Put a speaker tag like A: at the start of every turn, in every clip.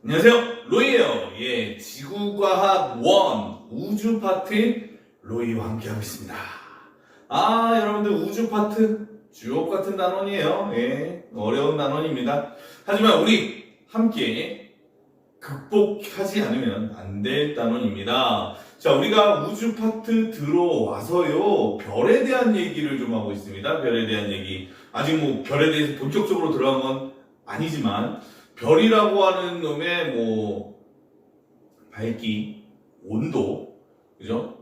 A: 안녕하세요, 로이예요. 예, 지구과학 1 우주 파트 로이와 함께하고 있습니다. 여러분들 우주 파트 주옥 같은 단원이에요. 예, 어려운 단원입니다. 하지만 우리 함께 극복하지 않으면 안 될 단원입니다. 자, 우리가 우주 파트 들어와서요, 별에 대한 얘기를 좀 하고 있습니다. 별에 대한 얘기. 아직 뭐 별에 대해서 본격적으로 들어간 건 아니지만, 별이라고 하는 놈의 밝기, 온도, 그죠?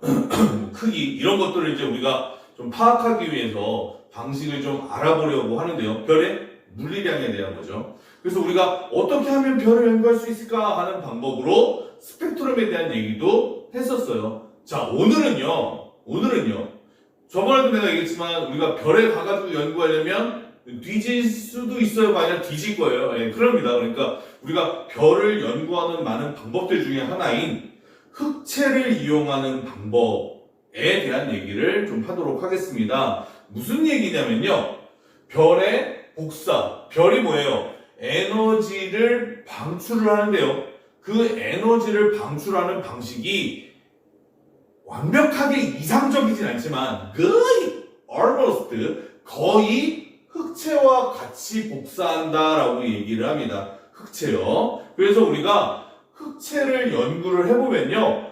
A: 크기, 이런 것들을 이제 우리가 좀 파악하기 위해서 방식을 좀 알아보려고 하는데요. 별의 물리량에 대한 거죠. 그래서 우리가 어떻게 하면 별을 연구할 수 있을까 하는 방법으로 스펙트럼에 대한 얘기도 했었어요. 자, 오늘은요. 저번에도 내가 얘기했지만 우리가 별에 가가지고 연구하려면 뒤질 수도 있어요가 아니라 뒤질 거예요. 예, 그럽니다. 그러니까 우리가 별을 연구하는 많은 방법들 중에 하나인 흑채를 이용하는 방법에 대한 얘기를 좀 하도록 하겠습니다. 무슨 얘기냐면요. 별의 복사. 별이 뭐예요? 에너지를 방출을 하는데요. 그 에너지를 방출하는 방식이 완벽하게 이상적이진 않지만 거의 흑채와 같이 복사한다라고 얘기를 합니다. 흑채요. 그래서 우리가 흑채를 연구를 해보면요.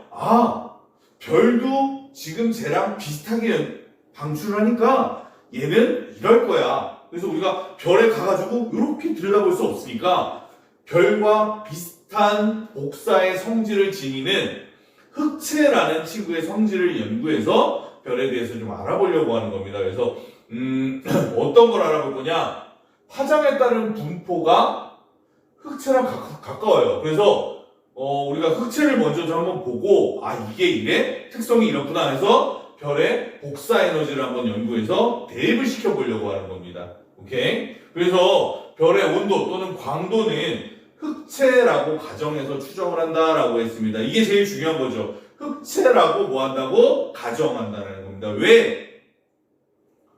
A: 별도 지금 쟤랑 비슷하게 방출을 하니까 얘는 이럴 거야. 그래서 우리가 별에 가가지고 이렇게 들여다볼 수 없으니까 별과 비슷한 복사의 성질을 지니는 흑채라는 친구의 성질을 연구해서 별에 대해서 좀 알아보려고 하는 겁니다. 그래서 어떤 걸 알아볼 거냐? 파장에 따른 분포가 흑채랑 가까워요. 그래서 우리가 흑채를 먼저 좀 한번 보고 이게 이래? 특성이 이렇구나 해서 별의 복사 에너지를 한번 연구해서 대입을 시켜보려고 하는 겁니다. 오케이? 그래서 별의 온도 또는 광도는 흑채라고 가정해서 추정을 한다라고 했습니다. 이게 제일 중요한 거죠. 흑채라고 뭐 한다고? 가정한다는 겁니다. 왜?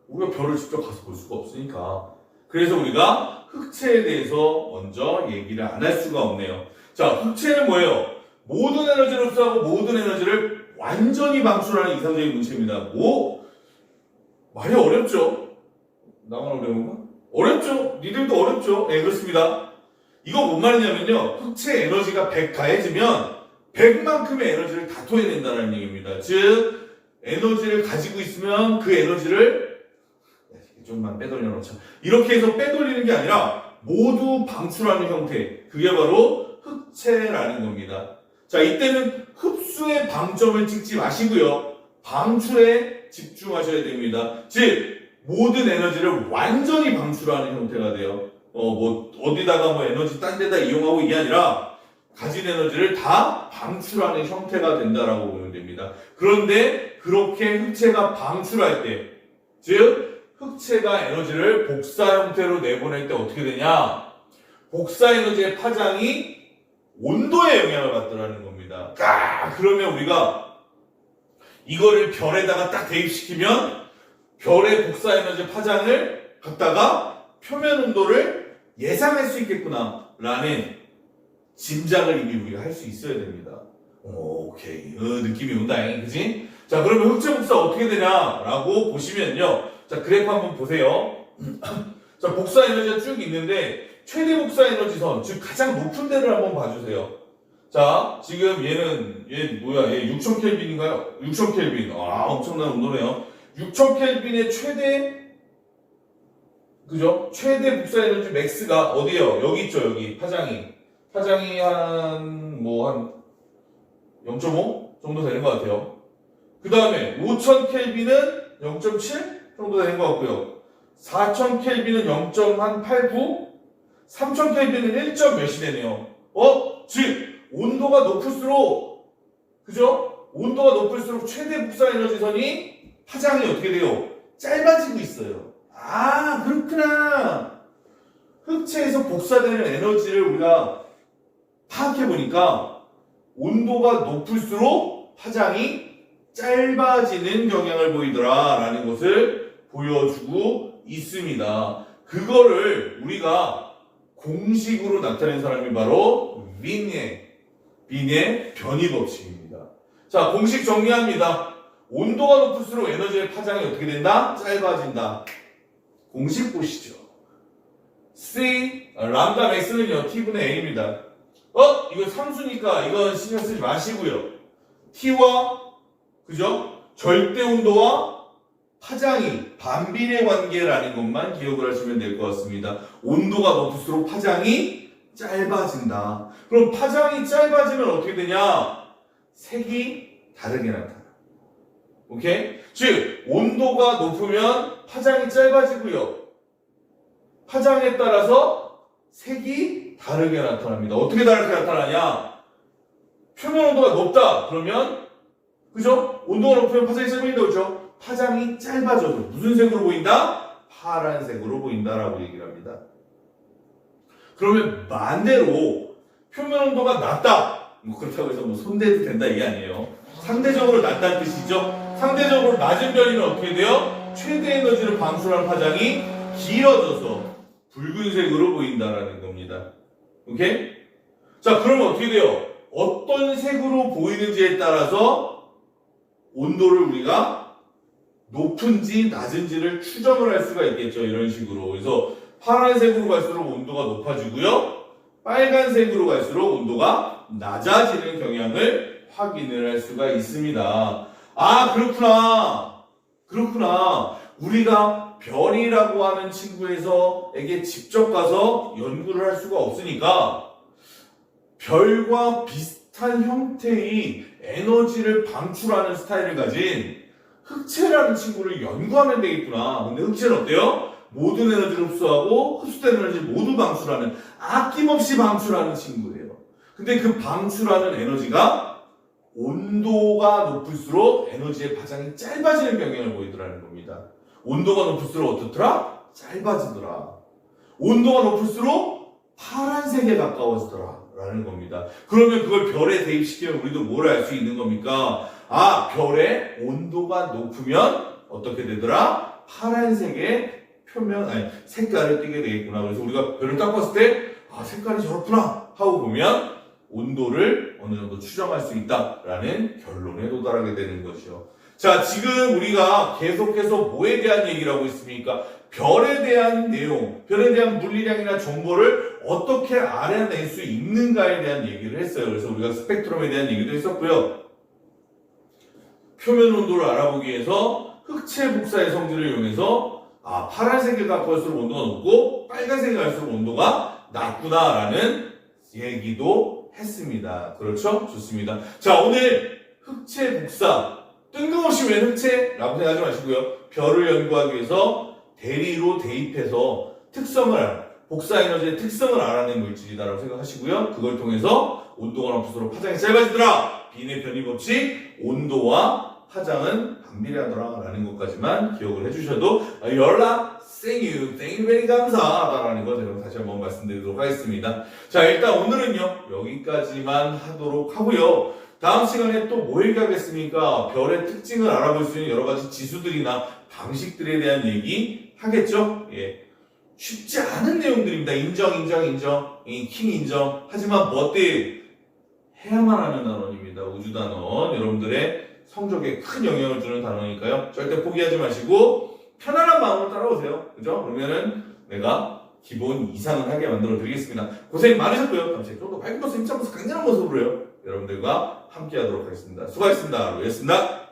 A: 우리가 별을 직접 가서 볼 수가 없으니까. 그래서 우리가 흑채에 대해서 먼저 얘기를 안 할 수가 없네요. 자, 흑채는 뭐예요? 모든 에너지를 흡수하고 모든 에너지를 완전히 방출하는 이상적인 물체입니다. 말이 어렵죠? 나만 어려운가? 어렵죠? 니들도 어렵죠? 네, 그렇습니다. 이거 뭔 말이냐면요. 흑채 에너지가 100 가해지면 100만큼의 에너지를 다 토해낸다는 얘기입니다. 즉, 에너지를 가지고 있으면 그 에너지를 좀만 빼돌려 놓자. 이렇게 해서 빼돌리는 게 아니라 모두 방출하는 형태. 그게 바로 흑채라는 겁니다. 자, 이때는 흡수의 방점을 찍지 마시고요. 방출에 집중하셔야 됩니다. 즉, 모든 에너지를 완전히 방출하는 형태가 돼요. 어디다가 에너지 딴 데다 이용하고 이게 아니라 가진 에너지를 다 방출하는 형태가 된다라고 보면 됩니다. 그런데 그렇게 흑채가 방출할 때, 즉, 흑채가 에너지를 복사 형태로 내보낼 때 어떻게 되냐? 복사 에너지의 파장이 온도에 영향을 받더라는 겁니다. 그러면 우리가 이거를 별에다가 딱 대입시키면 별의 복사 에너지 파장을 갖다가 표면 온도를 예상할 수 있겠구나 라는 짐작을 이미 우리가 할 수 있어야 됩니다. 오케이. 느낌이 온다. 그치? 자, 그러면 흑채 복사 어떻게 되냐라고 보시면요. 자, 그래프 한번 보세요. 자, 복사 에너지가 쭉 있는데 최대 복사 에너지선, 즉 가장 높은 데를 한번 봐주세요. 자, 지금 얘 6000켈빈인가요? 6000켈빈. 엄청난 온도네요. 6000켈빈의 최대 복사 에너지 맥스가 어디예요? 여기 있죠, 여기. 파장이 한 0.5 정도 되는 것 같아요. 그 다음에 5000켈빈은 0.7 정도 되는 것 같고요. 4000켈빈은 0.89, 3000켈빈은 1점 몇이 되네요. 즉 온도가 높을수록, 그죠? 온도가 높을수록 최대 복사 에너지선이 파장이 어떻게 돼요? 짧아지고 있어요. 그렇구나. 흑채에서 복사되는 에너지를 우리가 파악해보니까 온도가 높을수록 파장이 짧아지는 경향을 보이더라라는 것을 보여주고 있습니다. 그거를 우리가 공식으로 나타낸 사람이 바로 빈의 변이 법칙입니다. 자, 공식 정리합니다. 온도가 높을수록 에너지의 파장이 어떻게 된다? 짧아진다. 공식 보시죠. C, 람다 맥스는요, T분의 A입니다. 이거 상수니까 이건 신경 쓰지 마시고요. T와, 그죠? 절대 온도와 파장이 반비례 관계라는 것만 기억을 하시면 될 것 같습니다. 온도가 높을수록 파장이 짧아진다. 그럼 파장이 짧아지면 어떻게 되냐? 색이 다르게 나타나. 오케이? 즉, 온도가 높으면 파장이 짧아지고요. 파장에 따라서 색이 다르게 나타납니다. 어떻게 다르게 나타나냐? 표면 온도가 높다. 그러면, 그죠? 온도가 높으면 파장이 짧아진다. 그죠? 파장이 짧아져서 무슨 색으로 보인다? 파란색으로 보인다라고 얘기를 합니다. 그러면 반대로 표면 온도가 낮다. 그렇다고 해서 손대도 된다 이게 아니에요. 상대적으로 낮다는 뜻이죠. 상대적으로 낮은 별이면 어떻게 돼요? 최대 에너지를 방출하는 파장이 길어져서 붉은색으로 보인다라는 겁니다. 오케이? 자, 그러면 어떻게 돼요? 어떤 색으로 보이는지에 따라서 온도를 우리가 높은지 낮은지를 추정을 할 수가 있겠죠. 이런 식으로. 그래서 파란색으로 갈수록 온도가 높아지고요. 빨간색으로 갈수록 온도가 낮아지는 경향을 확인을 할 수가 있습니다. 아, 그렇구나. 우리가 별이라고 하는 친구에게 직접 가서 연구를 할 수가 없으니까 별과 비슷한 형태의 에너지를 방출하는 스타일을 가진 흑체라는 친구를 연구하면 되겠구나. 근데 흑체는 어때요? 모든 에너지를 흡수하고 흡수된 에너지를 모두 방출하는, 아낌없이 방출하는 친구예요. 근데 그 방출하는 에너지가 온도가 높을수록 에너지의 파장이 짧아지는 경향을 보이더라는 겁니다. 온도가 높을수록 어떻더라? 짧아지더라. 온도가 높을수록 파란색에 가까워지더라 라는 겁니다. 그러면 그걸 별에 대입시키면 우리도 뭘 알 수 있는 겁니까? 아, 별의 온도가 높으면 어떻게 되더라? 파란색의 색깔을 띠게 되겠구나. 그래서 우리가 별을 딱 봤을 때, 아, 색깔이 저렇구나 하고 보면 온도를 어느 정도 추정할 수 있다라는 결론에 도달하게 되는 것이죠. 자, 지금 우리가 계속해서 뭐에 대한 얘기를 하고 있습니까? 별에 대한 내용, 별에 대한 물리량이나 정보를 어떻게 알아낼 수 있는가에 대한 얘기를 했어요. 그래서 우리가 스펙트럼에 대한 얘기도 했었고요. 표면 온도를 알아보기 위해서 흑체 복사의 성질을 이용해서 파란색에 가까울수록 온도가 높고 빨간색에 갈수록 온도가 낮구나라는 얘기도 했습니다. 그렇죠? 좋습니다. 자, 오늘 흑체 복사, 뜬금없이 왜 흑체라고 생각하지 마시고요. 별을 연구하기 위해서 대리로 대입해서 복사 에너지의 특성을 알아낸 물질이다라고 생각하시고요. 그걸 통해서 온도가 높을수록 파장이 짧아지더라. 빈의 변이 법칙, 온도와 파장은 반비례하더라 라는 것까지만 기억을 해주셔도 연락 thank you very 감사하다라는 거 제가 다시 한번 말씀드리도록 하겠습니다. 자, 일단 오늘은요 여기까지만 하도록 하고요. 다음 시간에 또 뭐 얘기하겠습니까? 별의 특징을 알아볼 수 있는 여러 가지 지수들이나 방식들에 대한 얘기 하겠죠? 예. 쉽지 않은 내용들입니다. 인정. 킹 인정. 하지만 해야만 하는 단원입니다. 우주 단원. 여러분들의 성적에 큰 영향을 주는 단어니까요. 절대 포기하지 마시고 편안한 마음으로 따라오세요. 그죠? 그러면은 내가 기본 이상은 하게 만들어 드리겠습니다. 고생 많으셨고요. 다음 시간에 좀 더 밝은 모습, 힘찬 모습, 강렬한 모습으로요. 여러분들과 함께 하도록 하겠습니다. 수고하셨습니다. 로이였습니다.